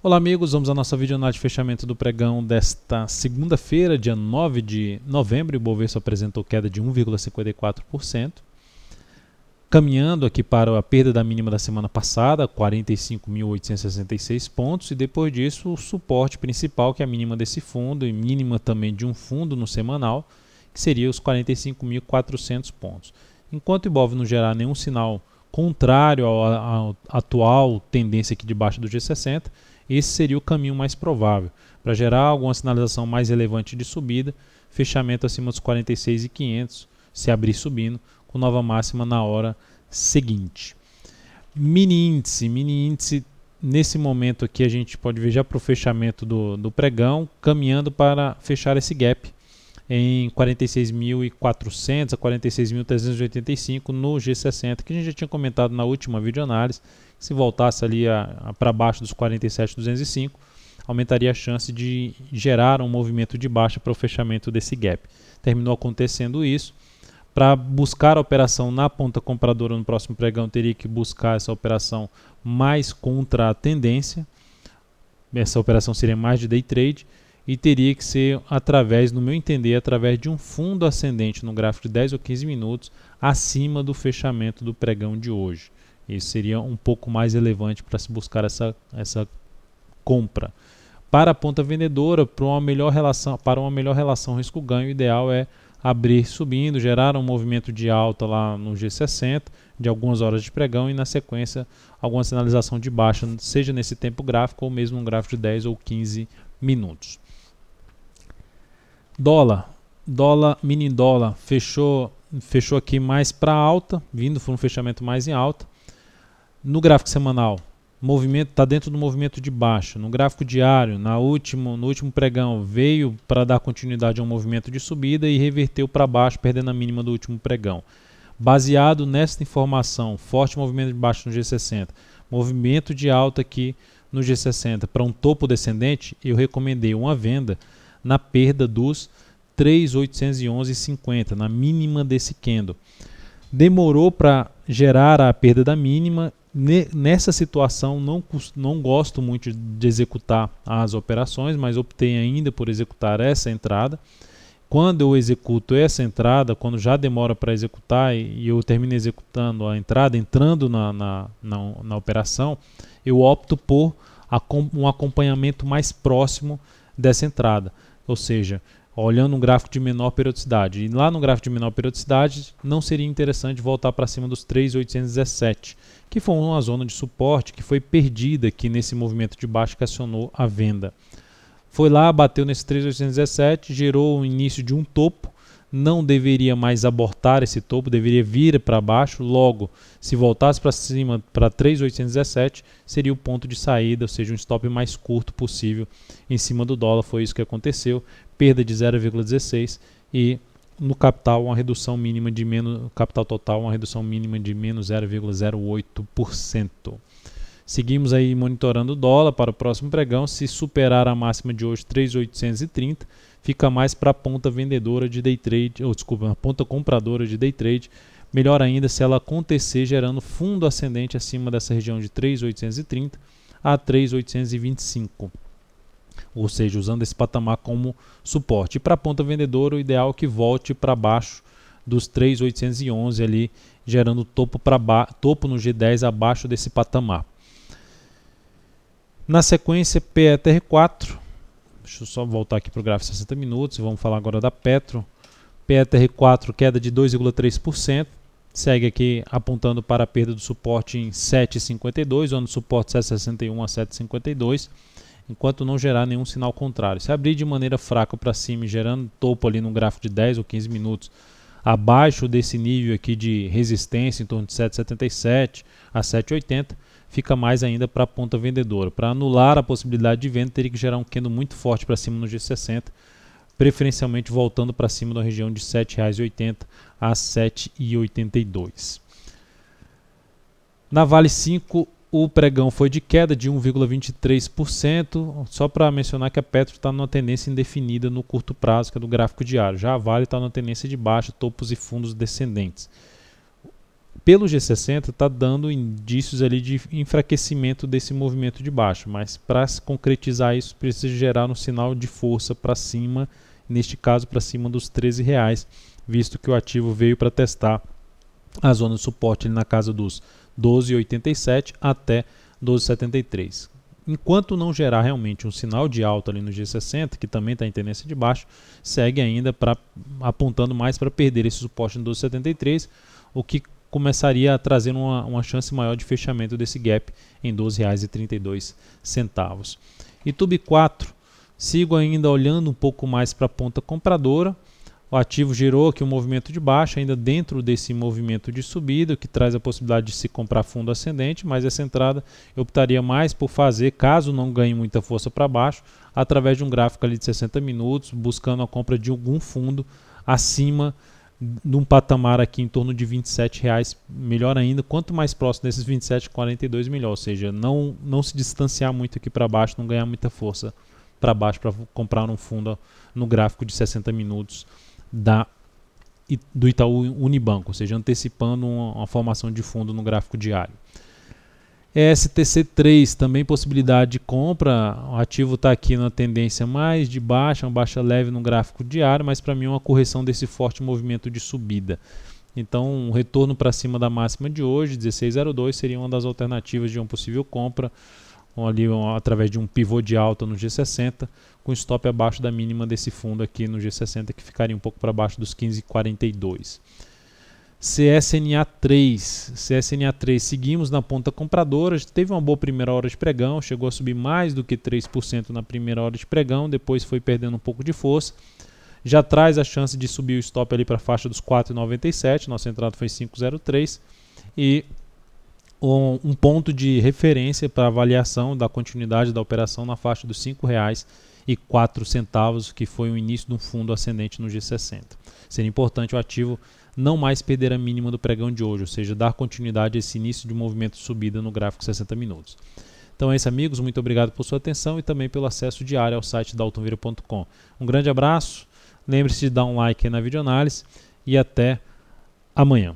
Olá amigos, vamos à nossa videoanálise de fechamento do pregão desta segunda-feira, dia 9 de novembro. O Bovespa apresentou queda de 1,54%, caminhando aqui para a perda da mínima da semana passada, 45.866 pontos, e depois disso o suporte principal, que é a mínima desse fundo e mínima também de um fundo no semanal, que seria os 45.400 pontos. Enquanto o Ibov não gerar nenhum sinal contrário à atual tendência aqui de baixa do G60, esse seria o caminho mais provável. Para gerar alguma sinalização mais relevante de subida, fechamento acima dos 46.500, se abrir subindo, com nova máxima na hora seguinte. Mini índice nesse momento aqui a gente pode ver já para o fechamento do pregão, caminhando para fechar esse gap em 46.400 a 46.385 no G60, que a gente já tinha comentado na última videoanálise. Se voltasse ali para baixo dos 47.205, aumentaria a chance de gerar um movimento de baixa para o fechamento desse gap. Terminou acontecendo isso. Para buscar a operação na ponta compradora no próximo pregão, teria que buscar essa operação mais contra a tendência. Essa operação seria mais de day trade e teria que ser no meu entender, através de um fundo ascendente no gráfico de 10 ou 15 minutos acima do fechamento do pregão de hoje. Isso seria um pouco mais relevante para se buscar essa compra. Para a ponta vendedora, para uma melhor relação risco-ganho, o ideal é abrir subindo, gerar um movimento de alta lá no G60 de algumas horas de pregão e na sequência alguma sinalização de baixa, seja nesse tempo gráfico ou mesmo um gráfico de 10 ou 15 minutos. Mini dólar fechou aqui mais para alta, vindo por um fechamento mais em alta. No gráfico semanal, movimento está dentro do movimento de baixa. No gráfico diário, no último pregão, veio para dar continuidade a um movimento de subida e reverteu para baixo, perdendo a mínima do último pregão. Baseado nesta informação, forte movimento de baixa no G60, movimento de alta aqui no G60 para um topo descendente, eu recomendei uma venda na perda dos 3.811,50, na mínima desse candle. Demorou para gerar a perda da mínima. Nessa situação não gosto muito de executar as operações, mas optei ainda por executar essa entrada. Quando eu executo essa entrada, quando já demora para executar e eu termino executando a entrada, entrando na operação, eu opto por um acompanhamento mais próximo dessa entrada, ou seja, olhando um gráfico de menor periodicidade. E lá no gráfico de menor periodicidade não seria interessante voltar para cima dos 3.817, que foi uma zona de suporte que foi perdida aqui nesse movimento de baixo que acionou a venda. Foi lá, bateu nesse 3.817, gerou o início de um topo, não deveria mais abortar esse topo, deveria vir para baixo. Logo, se voltasse para cima para 3.817, seria o ponto de saída, ou seja, um stop mais curto possível em cima do dólar. Foi isso que aconteceu, perda de 0,16 e no capital uma redução mínima de capital total, uma redução mínima de menos 0,08%. Seguimos aí monitorando o dólar para o próximo pregão. Se superar a máxima de hoje, 3.830, fica mais para a ponta vendedora de day trade, a ponta compradora de day trade. Melhor ainda se ela acontecer gerando fundo ascendente acima dessa região de 3.830 a 3.825. Ou seja, usando esse patamar como suporte. E para a ponta vendedora, o ideal é que volte para baixo dos 3.811 ali, gerando topo no G10 abaixo desse patamar. Na sequência, PETR4. Deixa eu só voltar aqui para o gráfico de 60 minutos. Vamos falar agora da Petro. PETR4, queda de 2,3%. Segue aqui apontando para a perda do suporte em 7,52, onde o suporte 7,61 a 7,52. Enquanto não gerar nenhum sinal contrário. Se abrir de maneira fraca para cima, gerando topo ali no gráfico de 10 ou 15 minutos, abaixo desse nível aqui de resistência, em torno de 7,77 a 7,80, fica mais ainda para a ponta vendedora. Para anular a possibilidade de venda, teria que gerar um candle muito forte para cima no G60, preferencialmente voltando para cima da região de R$ 7,80 a R$ 7,82. Na Vale 5, o pregão foi de queda de 1,23%, só para mencionar que a Petro está numa tendência indefinida no curto prazo, que é do gráfico diário. Já a Vale está numa tendência de baixa, topos e fundos descendentes. pelo G60 está dando indícios ali de enfraquecimento desse movimento de baixa, mas para se concretizar isso precisa gerar um sinal de força para cima, neste caso para cima dos R$13, visto que o ativo veio para testar a zona de suporte ali na casa dos 12,87 até 12,73. Enquanto não gerar realmente um sinal de alta ali no G60, que também está em tendência de baixo, segue ainda apontando mais para perder esse suporte em 12,73, o que começaria a trazer uma chance maior de fechamento desse gap em R$ 12,32. Itube 4, sigo ainda olhando um pouco mais para a ponta compradora. O ativo gerou aqui um movimento de baixa, ainda dentro desse movimento de subida, o que traz a possibilidade de se comprar fundo ascendente, mas essa entrada eu optaria mais por fazer, caso não ganhe muita força para baixo, através de um gráfico ali de 60 minutos, buscando a compra de algum fundo acima de um patamar aqui em torno de R$ 27, melhor ainda, quanto mais próximo desses 27,42 melhor, ou seja, não se distanciar muito aqui para baixo, não ganhar muita força para baixo para comprar um fundo no gráfico de 60 minutos do Itaú Unibanco, ou seja, antecipando uma formação de fundo no gráfico diário. STC3, também possibilidade de compra, o ativo está aqui na tendência mais de baixa, uma baixa leve no gráfico diário, mas para mim é uma correção desse forte movimento de subida. Então, um retorno para cima da máxima de hoje, 16,02, seria uma das alternativas de uma possível compra, ali através de um pivô de alta no G60, com stop abaixo da mínima desse fundo aqui no G60, que ficaria um pouco para baixo dos 15,42. CSNA3, seguimos na ponta compradora, teve uma boa primeira hora de pregão, chegou a subir mais do que 3% na primeira hora de pregão, depois foi perdendo um pouco de força, já traz a chance de subir o stop ali para a faixa dos 4,97, nossa entrada foi 5,03, e um ponto de referência para avaliação da continuidade da operação na faixa dos R$ 5,04, que foi o início de um fundo ascendente no G60. Seria importante o ativo não mais perder a mínima do pregão de hoje, ou seja, dar continuidade a esse início de movimento de subida no gráfico 60 minutos. Então é isso, amigos, muito obrigado por sua atenção e também pelo acesso diário ao site daltonvira.com. Um grande abraço, lembre-se de dar um like aí na videoanálise e até amanhã.